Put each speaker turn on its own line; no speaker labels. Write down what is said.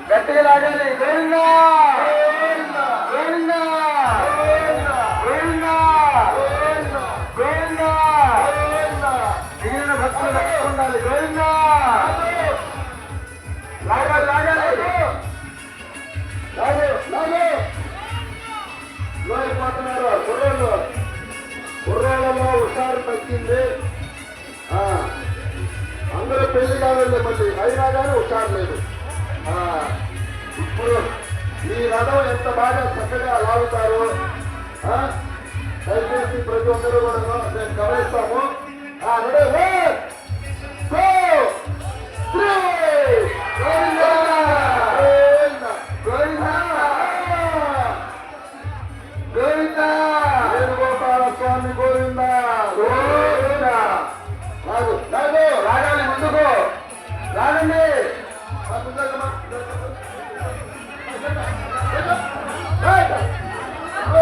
గట్టిగా లాగాలి. గోవిందా గోవిందా గోవిందా గోవిందా మిగిలిన భక్తులు రక్షించాలి. గోవిందా లాగాలి లాగాలి లాగే లాగే లోపడుతున్నారు. కుర్రోళ్ళలో హుషారు తగ్గింది. అందరూ పెళ్లి కావాలి మళ్ళీ అయినా కానీ హుషారు లేదు. ఇప్పుడు ఈ రథం ఎంత బాగా చక్కగా లాగుతారు. దయచేసి ప్రతి ఒక్కరు కూడా మేము గమనిస్తాము. వేణుగోపాల స్వామి గోవిందా గోవిందా. రాగాలి ముందుకు రాగండి.